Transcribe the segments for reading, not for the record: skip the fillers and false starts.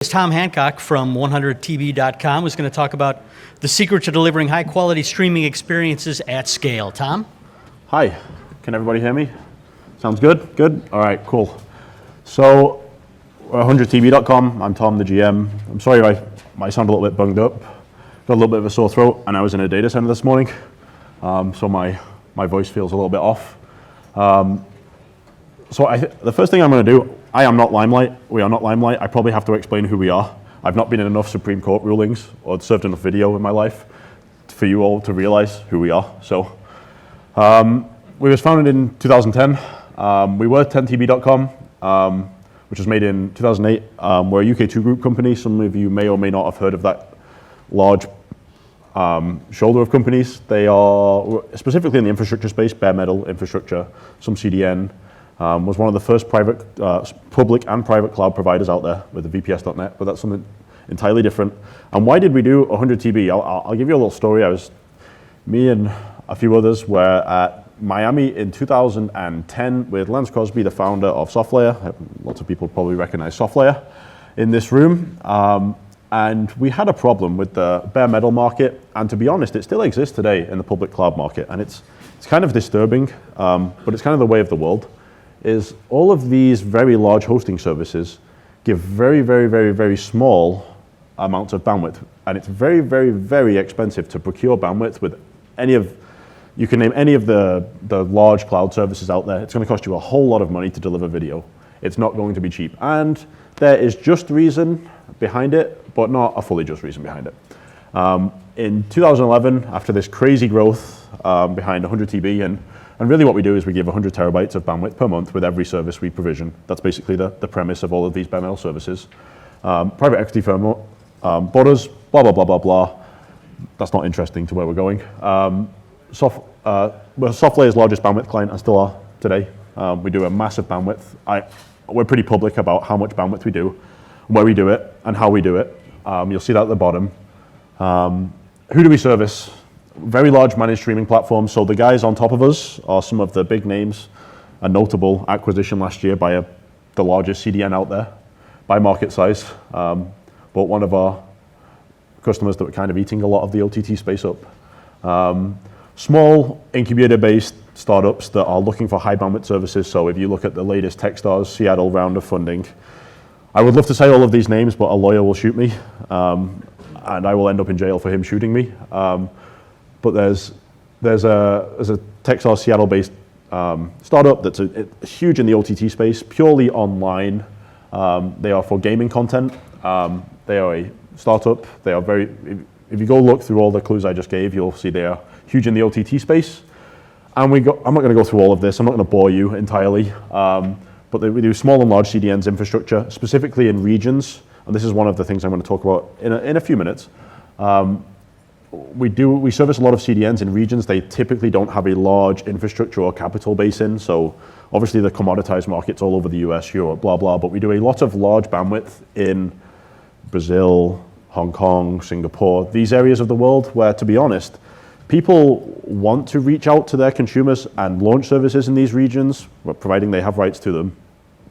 It's Tom Hancock from 100tb.com who's going to talk about the secret to delivering high-quality streaming experiences at scale. Tom? Hi, can everybody hear me? Sounds good? Good? All right, cool. So, 100tb.com, I'm Tom, the GM. I'm sorry I might sound a little bit bunged up. Got a little bit of a sore throat, and I was in a data center this morning, so my voice feels a little bit off. The first thing I'm going to do, I am not Limelight. We are not Limelight. I probably have to explain who we are. I've not been in enough Supreme Court rulings or served enough video in my life for you all to realize who we are. So, we was founded in 2010. We were 10tb.com, which was made in 2008. We're a UK2 group company. Some of you may or may not have heard of that large shoulder of companies. They are specifically in the infrastructure space, bare metal infrastructure, some CDN. Was one of the first public and private cloud providers out there with the VPS.net, but that's something entirely different. And why did we do 100tb? I'll give you a little story. Me and a few others were at Miami in 2010 with Lance Crosby, the founder of SoftLayer. Lots of people probably recognize SoftLayer in this room. And we had a problem with the bare metal market, and to be honest, it still exists today in the public cloud market, and it's kind of disturbing, but it's kind of the way of the world. Is all of these very large hosting services give very, very, very, very small amounts of bandwidth, and it's very, very, very expensive to procure bandwidth with you can name any of the large cloud services out there. It's going to cost you a whole lot of money to deliver video. It's not going to be cheap, and there is just reason behind it, but not a fully just reason behind it. In 2011, after this crazy growth behind 100tb, and really what we do is we give 100 terabytes of bandwidth per month with every service we provision. That's basically the premise of all of these bare metal services. Private equity firm bought us, blah, blah, blah, blah, blah. That's not interesting to where we're going. We're SoftLayer's largest bandwidth client and still are today. We do a massive bandwidth. We're pretty public about how much bandwidth we do, where we do it, and how we do it. You'll see that at the bottom. Who do we service? Very large managed streaming platforms. So the guys on top of us are some of the big names. A notable acquisition last year by the largest CDN out there by market size. Bought one of our customers that were kind of eating a lot of the OTT space up. Small incubator-based startups that are looking for high bandwidth services. So if you look at the latest Techstars Seattle round of funding, I would love to say all of these names, but a lawyer will shoot me, and I will end up in jail for him shooting me. But there's a Texas Seattle-based startup that's huge in the OTT space, purely online. They are for gaming content. They are a startup. They are if you go look through all the clues I just gave, you'll see they are huge in the OTT space. And I'm not going to go through all of this. I'm not going to bore you entirely. But we do small and large CDNs infrastructure, specifically in regions. And this is one of the things I'm going to talk about in a few minutes. We service a lot of CDNs in regions. They typically don't have a large infrastructure or capital base in. So obviously the commoditized markets all over the US, Europe, blah, blah. But we do a lot of large bandwidth in Brazil, Hong Kong, Singapore, these areas of the world where, to be honest, people want to reach out to their consumers and launch services in these regions, providing they have rights to them.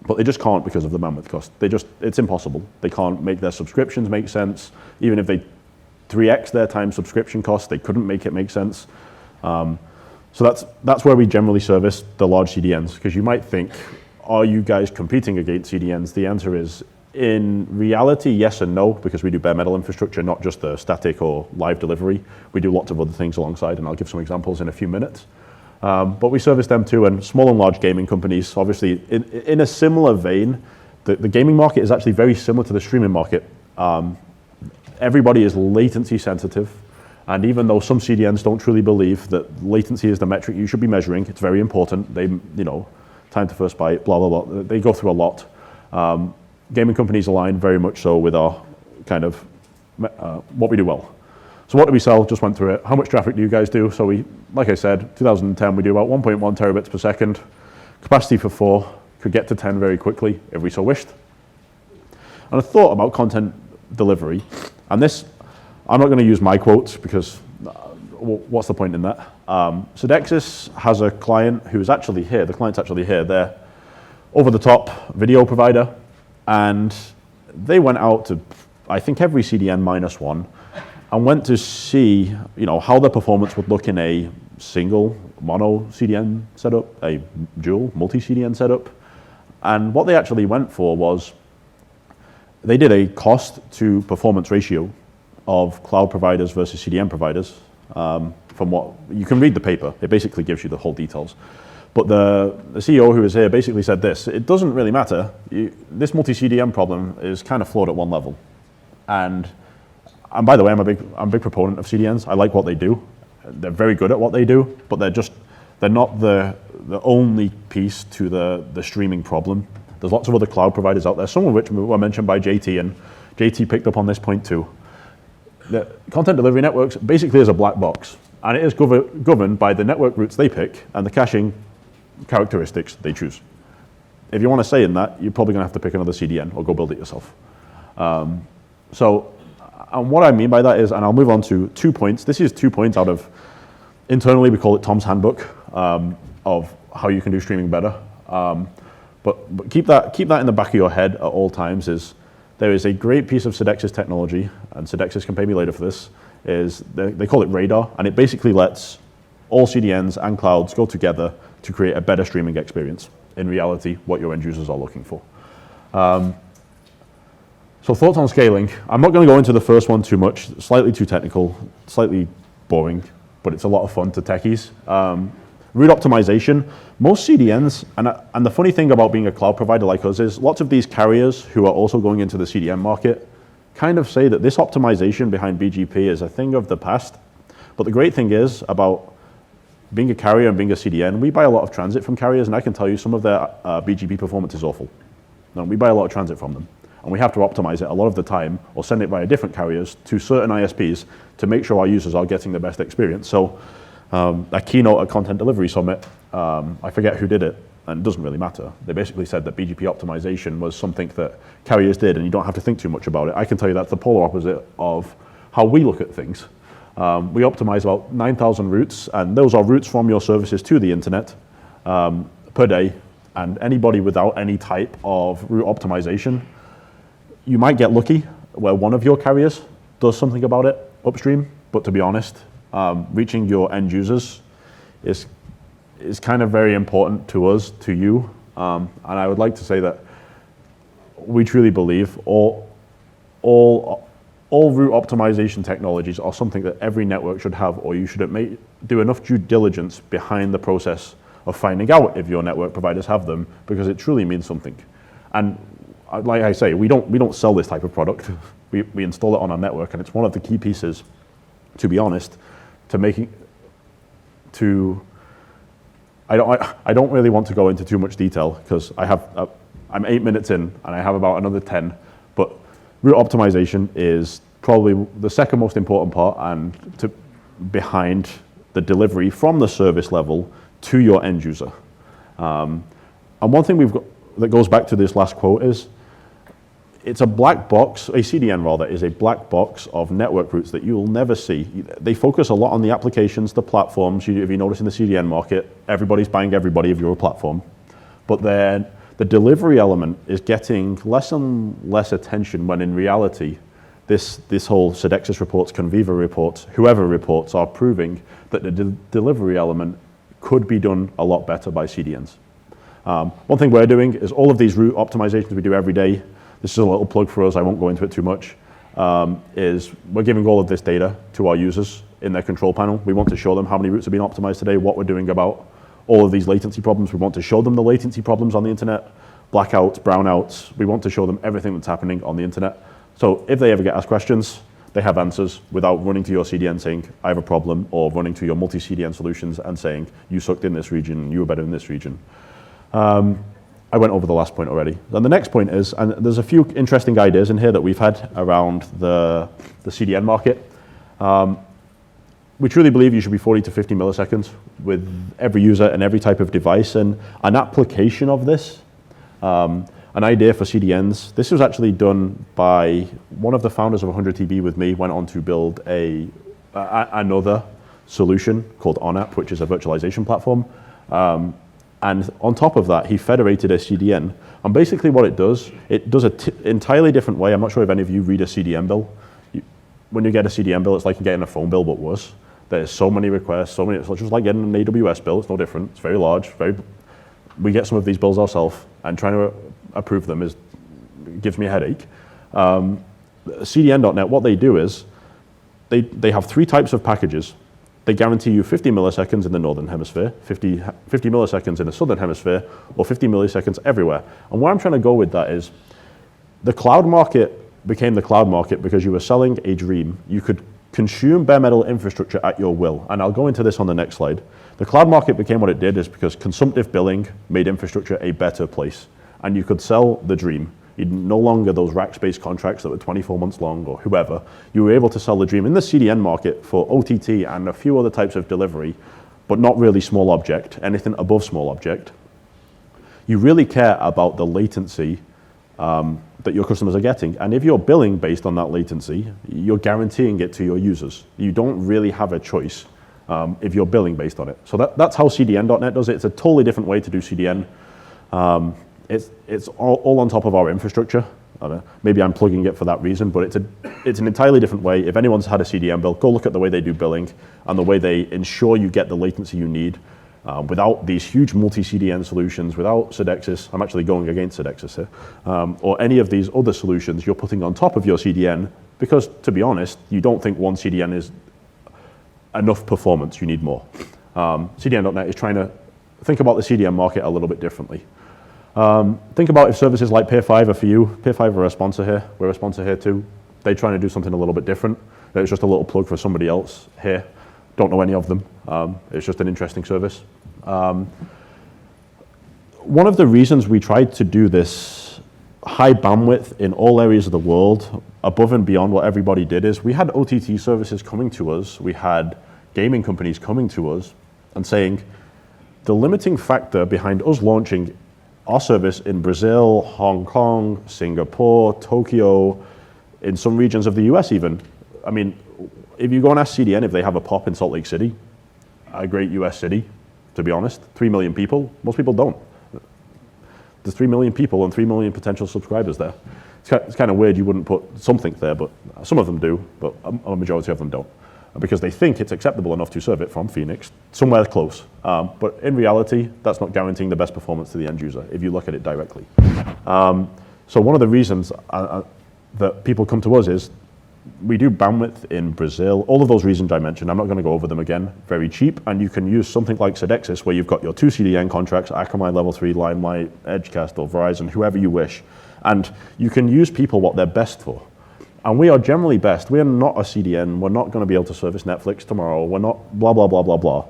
But they just can't because of the bandwidth cost. It's impossible. They can't make their subscriptions make sense. Even if they 3x their time subscription costs, they couldn't make it make sense. So that's where we generally service the large CDNs, because you might think, are you guys competing against CDNs? The answer is, in reality, yes and no, because we do bare metal infrastructure, not just the static or live delivery. We do lots of other things alongside, and I'll give some examples in a few minutes. But we service them too, and small and large gaming companies, obviously, in a similar vein. The gaming market is actually very similar to the streaming market. Everybody is latency sensitive, and even though some CDNs don't truly believe that latency is the metric you should be measuring, it's very important. Time to first byte, blah, blah, blah. They go through a lot. Gaming companies align very much so with our kind of what we do well. So what do we sell? Just went through it. How much traffic do you guys do? So like I said, 2010, we do about 1.1 terabits per second. Capacity for 4, could get to 10 very quickly if we so wished. And I thought about content delivery. And this, I'm not going to use my quotes because what's the point in that? Sodexis has a client who's actually here. The client's actually here. They're over-the-top video provider, and they went out to, I think, every CDN minus one, and went to see, how the performance would look in a single mono CDN setup, a dual multi-CDN setup. And what they actually went for was, they did a cost to performance ratio of cloud providers versus CDN providers. From what, you can read the paper, it basically gives you the whole details. But the CEO who was here basically said this: it doesn't really matter. This multi-CDN problem is kind of flawed at one level. And by the way, I'm a big proponent of CDNs. I like what they do. They're very good at what they do, but they're not the only piece to the streaming problem. There's lots of other cloud providers out there, some of which were mentioned by JT, and JT picked up on this point too. The content delivery networks basically is a black box, and it is governed by the network routes they pick and the caching characteristics they choose. If you want to stay in that, you're probably going to have to pick another CDN or go build it yourself. And what I mean by that is, and I'll move on to 2 points. This is 2 points out of, internally we call it Tom's handbook of how you can do streaming better. But keep that in the back of your head at all times. There is a great piece of Sodexis technology, and Sodexis can pay me later for this, they call it Radar, and it basically lets all CDNs and clouds go together to create a better streaming experience. In reality, what your end users are looking for. So thoughts on scaling. I'm not going to go into the first one too much, slightly too technical, slightly boring, but it's a lot of fun to techies. Route optimization. Most CDNs, and the funny thing about being a cloud provider like us is lots of these carriers who are also going into the CDN market kind of say that this optimization behind BGP is a thing of the past. But the great thing is about being a carrier and being a CDN, we buy a lot of transit from carriers, and I can tell you some of their BGP performance is awful. Now, we buy a lot of transit from them, and we have to optimize it a lot of the time or send it via different carriers to certain ISPs to make sure our users are getting the best experience. So a keynote at Content Delivery Summit, I forget who did it, and it doesn't really matter. They basically said that BGP optimization was something that carriers did, and you don't have to think too much about it. I can tell you that's the polar opposite of how we look at things. We optimize about 9,000 routes, and those are routes from your services to the internet per day. And anybody without any type of route optimization, you might get lucky where one of your carriers does something about it upstream. But to be honest, reaching your end users is kind of very important to us, to you. And I would like to say that we truly believe all route optimization technologies are something that every network should have, or you should do enough due diligence behind the process of finding out if your network providers have them, because it truly means something. And like I say, we don't sell this type of product. We install it on our network, and it's one of the key pieces, to be honest, I don't really want to go into too much detail because I'm 8 minutes in and I have about another 10, but route optimization is probably the second most important part and behind the delivery from the service level to your end user. And one thing we've got that goes back to this last quote is, it's a black box, a CDN rather, is a black box of network routes that you'll never see. They focus a lot on the applications, the platforms. If you notice in the CDN market, everybody's buying everybody if you're a platform. But then the delivery element is getting less and less attention when in reality, this whole Sodexis reports, Conviva reports, whoever reports are proving that the delivery element could be done a lot better by CDNs. One thing we're doing is all of these route optimizations we do every day. This is a little plug for us, I won't go into it too much, is we're giving all of this data to our users in their control panel. We want to show them how many routes have been optimized today, what we're doing about all of these latency problems. We want to show them the latency problems on the internet, blackouts, brownouts. We want to show them everything that's happening on the internet. So if they ever get asked questions, they have answers without running to your CDN saying, I have a problem, or running to your multi-CDN solutions and saying, you sucked in this region, you were better in this region. I went over the last point already. Then the next point is, and there's a few interesting ideas in here that we've had around the CDN market. We truly believe you should be 40 to 50 milliseconds with every user and every type of device. And an application of this, an idea for CDNs, this was actually done by one of the founders of 100TB with me, went on to build another solution called OnApp, which is a virtualization platform. And on top of that, he federated a CDN. And basically what it does an entirely different way. I'm not sure if any of you read a CDN bill. When you get a CDN bill, it's like you're getting a phone bill, but worse. There's so many requests, it's just like getting an AWS bill. It's no different. It's very large. We get some of these bills ourselves, and trying to approve them gives me a headache. CDN.net, what they do is they have 3 types of packages. They guarantee you 50 milliseconds in the northern hemisphere, 50 milliseconds in the southern hemisphere, or 50 milliseconds everywhere. And where I'm trying to go with that is the cloud market became the cloud market because you were selling a dream. You could consume bare metal infrastructure at your will. And I'll go into this on the next slide. The cloud market became what it did is because consumptive billing made infrastructure a better place. And you could sell the dream. You'd no longer those rack-based contracts that were 24 months long or whoever. You were able to sell the dream in the CDN market for OTT and a few other types of delivery, but not really small object, anything above small object. You really care about the latency that your customers are getting. And if you're billing based on that latency, you're guaranteeing it to your users. You don't really have a choice if you're billing based on it. So that's how CDN.net does it. It's a totally different way to do CDN. It's all on top of our infrastructure. Maybe I'm plugging it for that reason, but it's an entirely different way. If anyone's had a CDN bill, go look at the way they do billing and the way they ensure you get the latency you need without these huge multi-CDN solutions, without Sodexis. I'm actually going against Sodexis here, or any of these other solutions you're putting on top of your CDN, because to be honest, you don't think one CDN is enough performance, you need more. CDN.net is trying to think about the CDN market a little bit differently. Think about if services like Peer5 are for you. Peer5 are a sponsor here. We're a sponsor here too. They're trying to do something a little bit different. It's just a little plug for somebody else here. Don't know any of them. It's just an interesting service. One of the reasons we tried to do this high bandwidth in all areas of the world, above and beyond what everybody did, is we had OTT services coming to us. We had gaming companies coming to us and saying, the limiting factor behind us launching our service in Brazil, Hong Kong, Singapore, Tokyo, in some regions of the US even. I mean, if you go and ask CDN if they have a POP in Salt Lake City, a great US city, to be honest, 3 million people, most people don't. There's 3 million people and 3 million potential subscribers there. It's kind of weird you wouldn't put something there, but some of them do, but a majority of them don't, because they think it's acceptable enough to serve it from Phoenix, somewhere close. But in reality, that's not guaranteeing the best performance to the end user if you look at it directly. So one of the reasons that people come to us is we do bandwidth in Brazil, all of those reasons I mentioned. I'm not going to go over them again. Very cheap, and you can use something like Sodexis where you've got your 2 CDN contracts, Akamai Level 3, Limelight, Edgecast, or Verizon, whoever you wish, and you can use people what they're best for. And we are generally best. We are not a CDN. We're not going to be able to service Netflix tomorrow. We're not blah, blah, blah, blah, blah.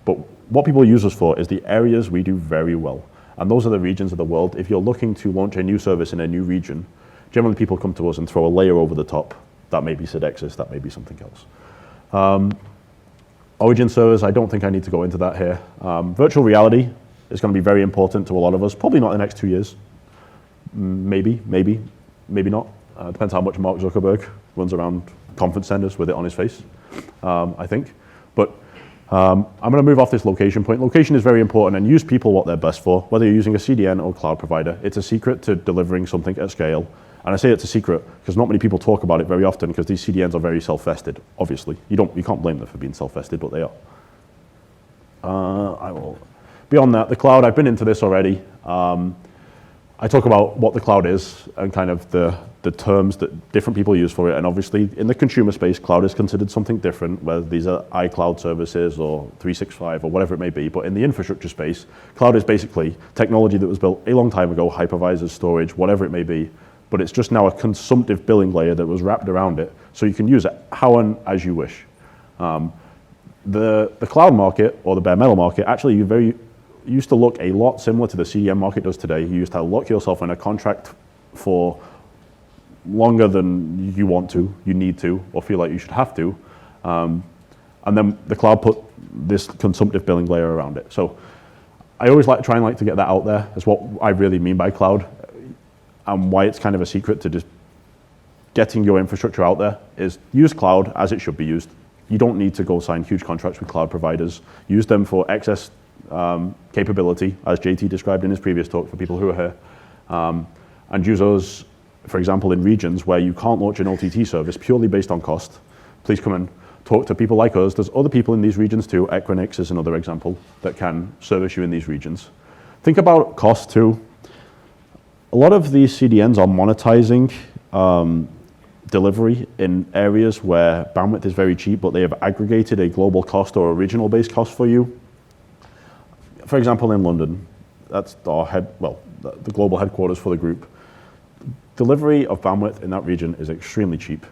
But what people use us for is the areas we do very well. And those are the regions of the world. If you're looking to launch a new service in a new region, generally people come to us and throw a layer over the top. That may be Sodexis, that may be something else. Origin servers, I don't think I need to go into that here. Virtual reality is going to be very important to a lot of us. Probably not in the next 2 years. Maybe not. Depends how much Mark Zuckerberg runs around conference centers with it on his face, I think. But I'm going to move off this location point. Location is very important, and use people what they're best for, whether you're using a CDN or cloud provider. It's a secret to delivering something at scale. And I say it's a secret because not many people talk about it very often, because these CDNs are very self-vested, obviously. You can't blame them for being self-vested, but they are. Beyond that, the cloud, I've been into this already. I talk about what the cloud is and kind of the terms that different people use for it. And obviously, in the consumer space, cloud is considered something different, whether these are iCloud services or 365 or whatever it may be. But in the infrastructure space, cloud is basically technology that was built a long time ago, hypervisors, storage, whatever it may be. But it's just now a consumptive billing layer that was wrapped around it, so you can use it how and as you wish. The cloud market, or the bare metal market, actually used to look a lot similar to the CDN market does today. You used to lock yourself in a contract for longer than you want to, you need to, or feel like you should have to. And then the cloud put this consumptive billing layer around it. So I always try to get that out there as what I really mean by cloud, and why it's kind of a secret to just getting your infrastructure out there is use cloud as it should be used. You don't need to go sign huge contracts with cloud providers. Use them for excess capability, as JT described in his previous talk for people who are here, and use those, for example, in regions where you can't launch an OTT service purely based on cost. Please come and talk to people like us. There's other people in these regions too. Equinix is another example that can service you in these regions. Think about cost too. A lot of these CDNs are monetizing delivery in areas where bandwidth is very cheap, but they have aggregated a global cost or a regional based cost for you. For example, in London, that's our the global headquarters for the group. Delivery of bandwidth in that region is extremely cheap.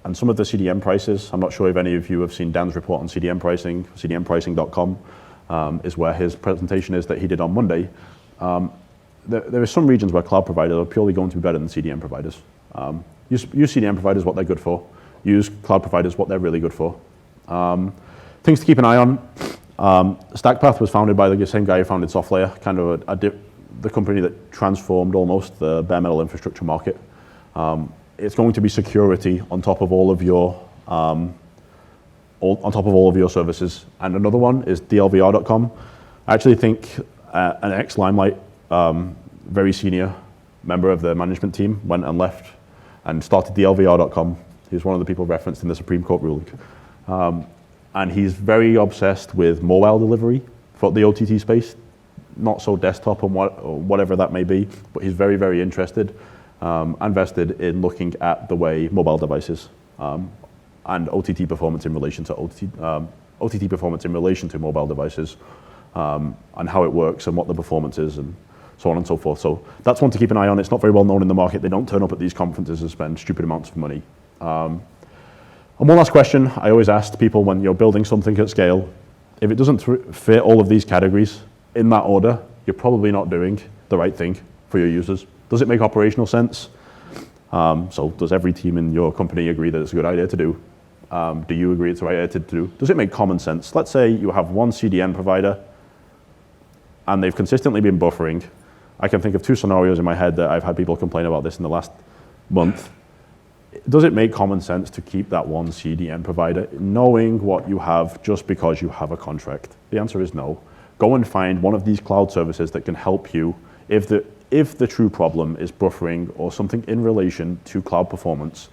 And some of the CDN prices, I'm not sure if any of you have seen Dan's report on CDN pricing, cdnpricing.com is where his presentation is that he did on Monday. There are some regions where cloud providers are purely going to be better than CDN providers. Use CDN providers what they're good for. Use cloud providers what they're really good for. Things to keep an eye on. StackPath was founded by the same guy who founded SoftLayer, kind of the company that transformed almost the bare metal infrastructure market. It's going to be security on top of all of your services. And another one is DLVR.com. I actually think an ex-Limelight, very senior member of the management team went and left and started DLVR.com. He's one of the people referenced in the Supreme Court ruling. And he's very obsessed with mobile delivery for the OTT space, not so desktop and whatever that may be, but he's very, very interested and vested in looking at the way mobile devices and OTT performance in relation to OTT performance in relation to mobile devices and how it works and what the performance is and so on and so forth. So that's one to keep an eye on. It's not very well known in the market. They don't turn up at these conferences and spend stupid amounts of money. And one last question I always ask people when you're building something at scale, if it doesn't fit all of these categories in that order, you're probably not doing the right thing for your users. Does it make operational sense? So does every team in your company agree that it's a good idea to do? Do you agree it's the right idea to do? Does it make common sense? Let's say you have one CDN provider and they've consistently been buffering. I can think of two scenarios in my head that I've had people complain about this in the last month. Does it make common sense to keep that one CDN provider knowing what you have just because you have a contract? The answer is no. Go and find one of these cloud services that can help you if the true problem is buffering or something in relation to cloud performance.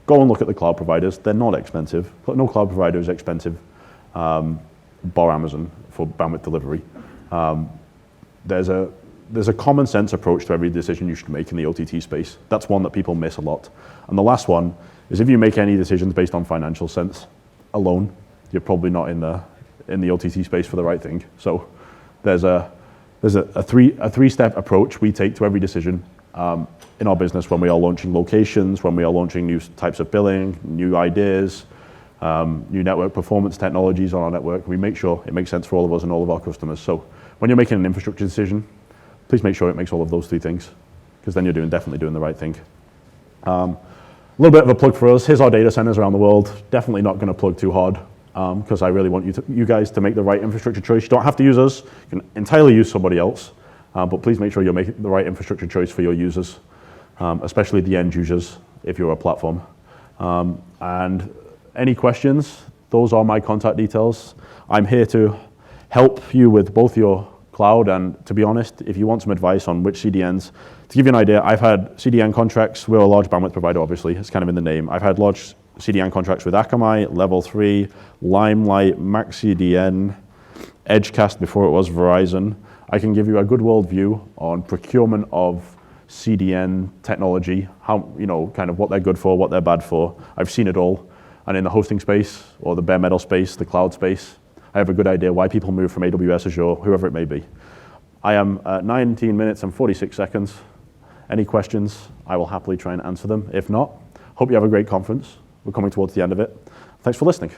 Go and look at the cloud providers. They're not expensive. No cloud provider is expensive, bar Amazon for bandwidth delivery. There's a common sense approach to every decision you should make in the OTT space. That's one that people miss a lot. And the last one is if you make any decisions based on financial sense alone, you're probably not in the OTT space for the right thing. So there's a three-step approach we take to every decision in our business when we are launching locations, when we are launching new types of billing, new ideas, new network performance technologies on our network. We make sure it makes sense for all of us and all of our customers. So when you're making an infrastructure decision, please make sure it makes all of those three things, because then you're definitely doing the right thing. A little bit of a plug for us. Here's our data centers around the world. Definitely not going to plug too hard, because I really want you guys to make the right infrastructure choice. You don't have to use us. You can entirely use somebody else, but please make sure you're making the right infrastructure choice for your users, especially the end users if you're a platform. And any questions, those are my contact details. I'm here to help you with both your cloud, and to be honest, if you want some advice on which CDNs, to give you an idea, I've had CDN contracts. We're a large bandwidth provider, obviously, it's kind of in the name. I've had large CDN contracts with Akamai, Level 3, Limelight, MaxCDN, Edgecast before it was Verizon. I can give you a good world view on procurement of CDN technology, how, kind of what they're good for, what they're bad for. I've seen it all. And in the hosting space, or the bare metal space, the cloud space, I have a good idea why people move from AWS, Azure, whoever it may be. I am at 19 minutes and 46 seconds. Any questions, I will happily try and answer them. If not, hope you have a great conference. We're coming towards the end of it. Thanks for listening.